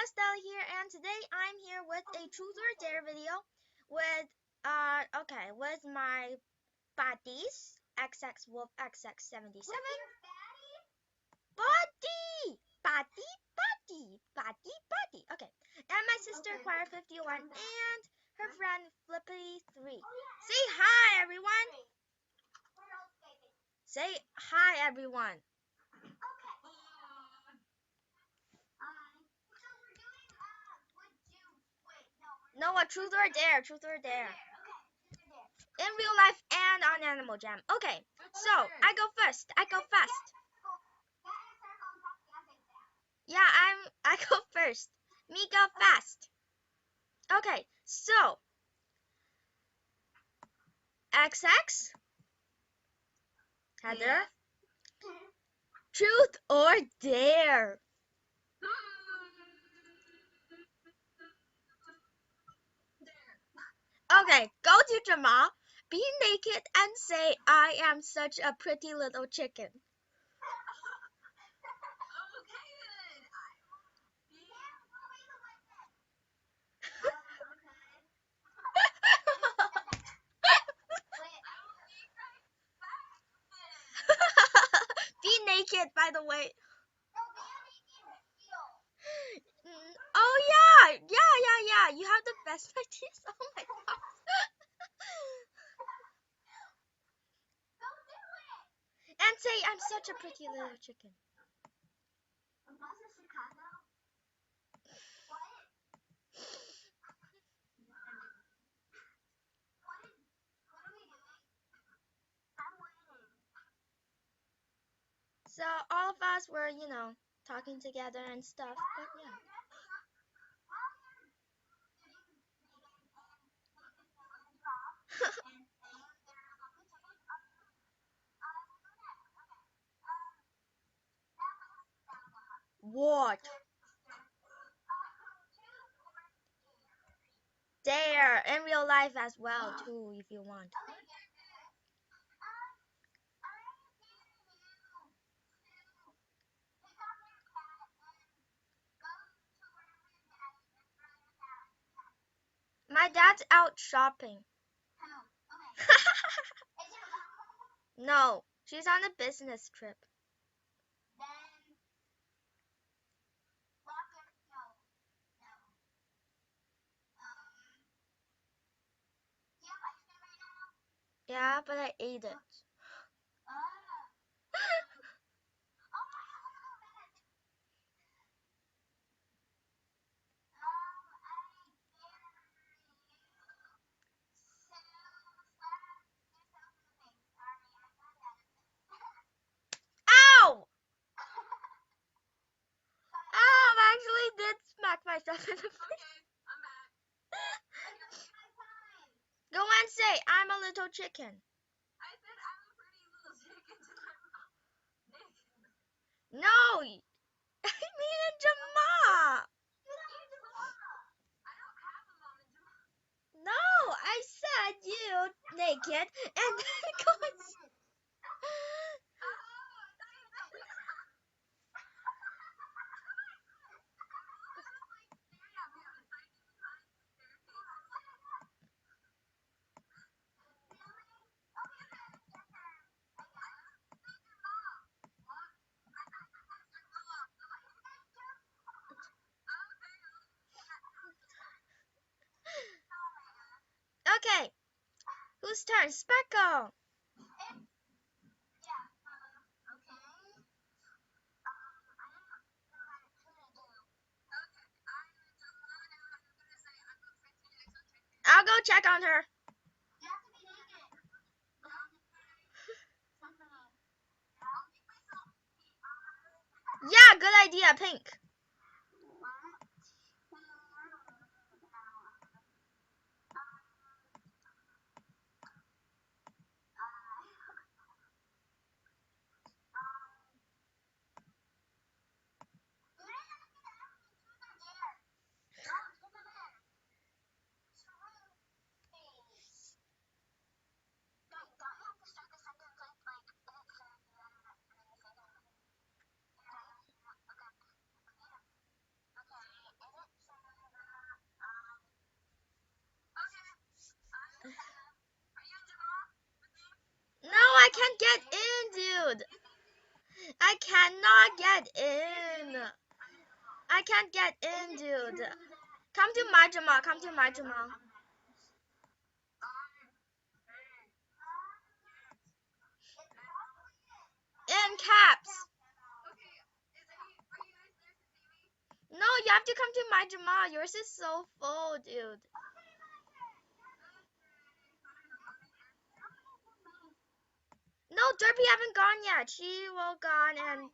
Estelle here, and today I'm here with a truth or dare video with with my buddies XX Wolf XX77 buddy. Okay, and my sister Choir 51 and her friend Flippity 3. Say hi, everyone. Say hi, everyone. No, a truth or dare. Truth or dare. In real life and on Animal Jam. Okay, so I go first. Yeah, I go first. Me go fast. Okay, so XX Heather, truth or dare? Okay, go to Jamal, be naked and say I am such a pretty little chicken. Be naked, by the way. Oh yeah. You have the best ideas. Oh my god. And say I'm such a pretty little chicken. So all of us were, talking together and stuff, but yeah. What? Dare in real life as well too, if you want. My dad's out shopping. No, she's on a business trip. Yeah, but I ate it. Ow! Ow, I actually did smack myself in the face. Go and say, I'm a little chicken. No, me and Jamal. No, I said you naked and then go and Okay, whose turn? Speckle. I'll go check on her. Yeah, good idea, pink. I can't get in, dude. I cannot get in. I can't get in, dude. Come to my Jamal. Come to my Jamal. In caps. No, you have to come to my Jamal. Yours is so full, dude. No, Derpy haven't gone yet. She will gone and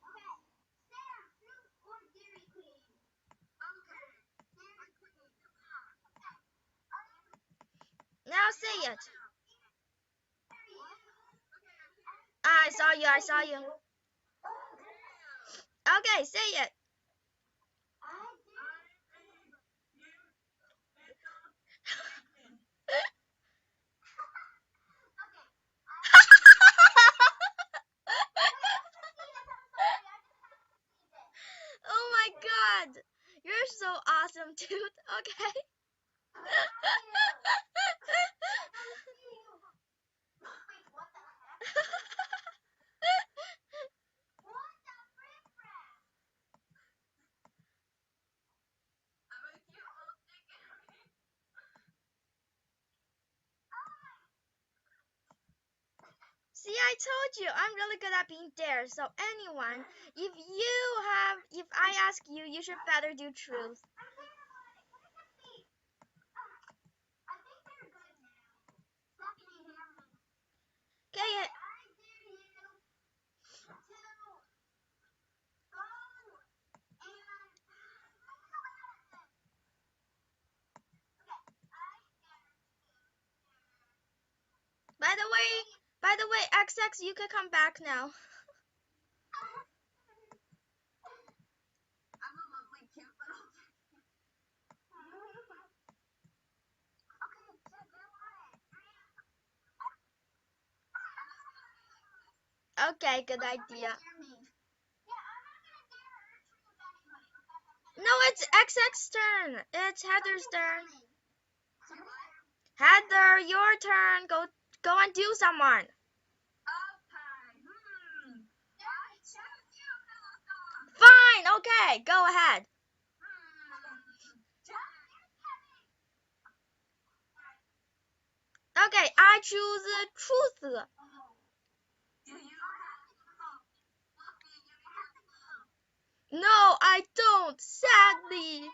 now say it. I saw you. I saw you. Okay, say it. Oh my god. You're so awesome, dude. Okay. See, I told you, I'm really good at being dared. So anyone, if I ask you, you should better do truth. Okay. By the way, XX, you can come back now. Okay, good idea. No, it's XX turn. It's Heather's turn. Heather, your turn. Go and do someone. Fine, okay, go ahead. Okay, I choose truth. No, I don't, sadly.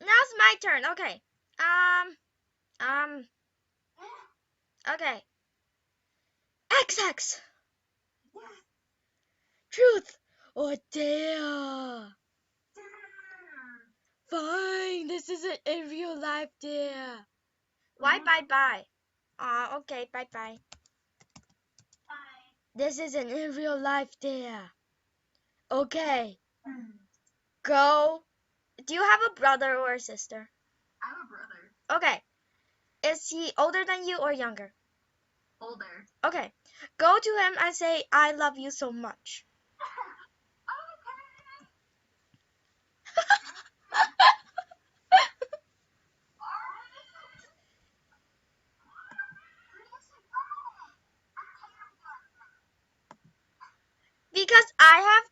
Now it's my turn. Okay. Um, okay. XX. Truth or dare? Fine, this isn't in real life, dare. Why bye-bye? Okay, bye-bye. This isn't in real life, dare. Okay. Go. Do you have a brother or a sister? I have a brother. Okay. Is he older than you or younger? Older. Okay. Go to him and say, I love you so much. Because I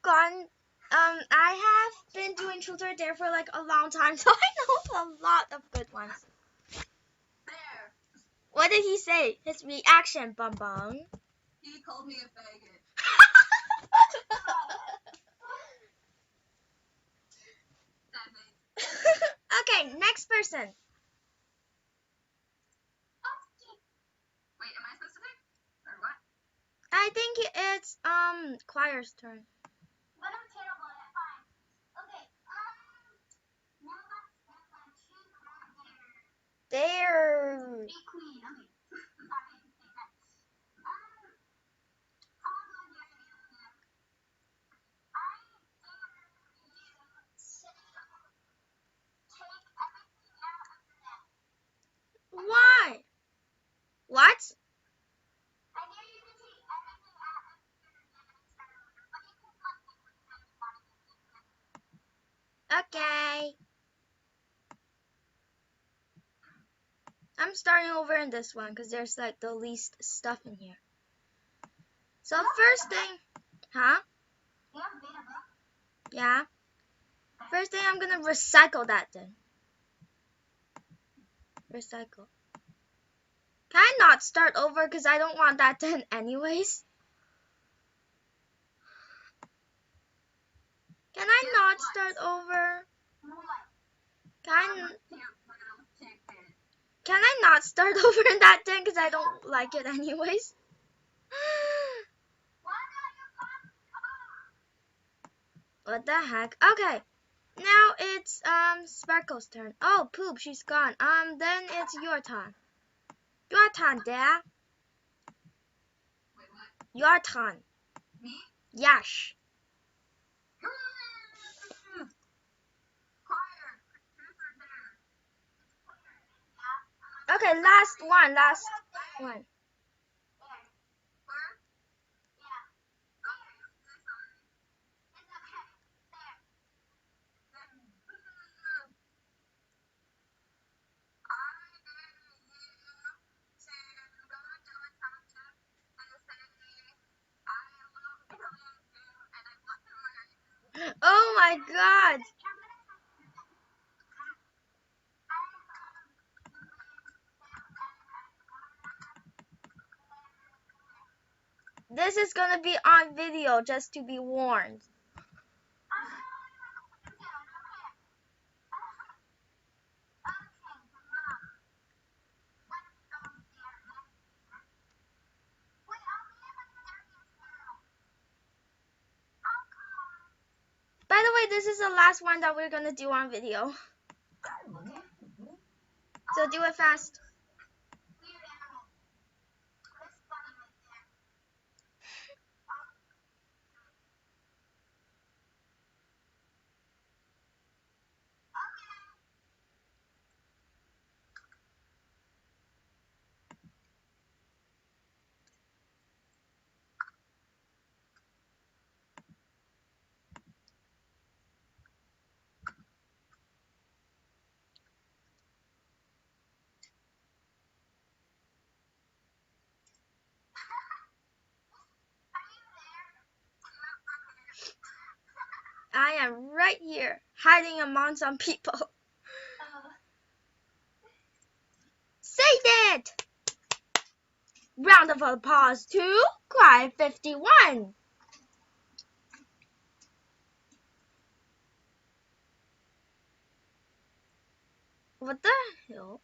have been doing truth or dare for like a long time, so I know a lot of good ones. There. What did he say? His reaction, Bum Bum. He called me a faggot. Okay, next person. Wait, am I supposed to pick? Or what? I think it's Choir's turn. But I'm terrible at it. Fine. Okay. There. Be queen. Okay. Why? What? Okay. I'm starting over in this one because there's like the least stuff in here. So first thing, huh? Yeah. First thing, I'm gonna recycle that then. Recycle. Can I not start over because I don't want that done anyways? Can I not start over? Can I not start over in that then because I don't like it anyways? What the heck? Okay. Now it's Sparkle's turn. Oh, poop, she's gone. Then it's your turn. Your turn, Dad. Your turn. Me? Yes. Okay, last one. Oh my god. This is gonna be on video, just to be warned. By the way, this is the last one that we're gonna do on video. So do it fast. I am right here, hiding among some people. Say that! Round of applause to Cry 51. What the hell?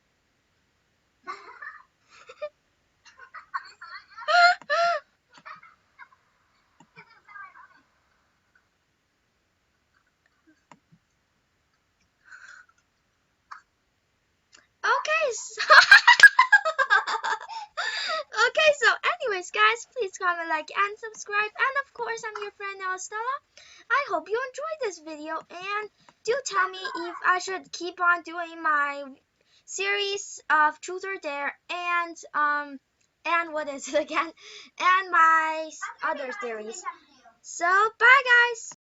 Okay, so okay, so anyways, guys, please comment, like, and subscribe. And of course, I'm your friend now, Stella. I hope you enjoyed this video, and do tell me if I should keep on doing my series of Truth or Dare and what is it again? And my other series. So, bye, guys.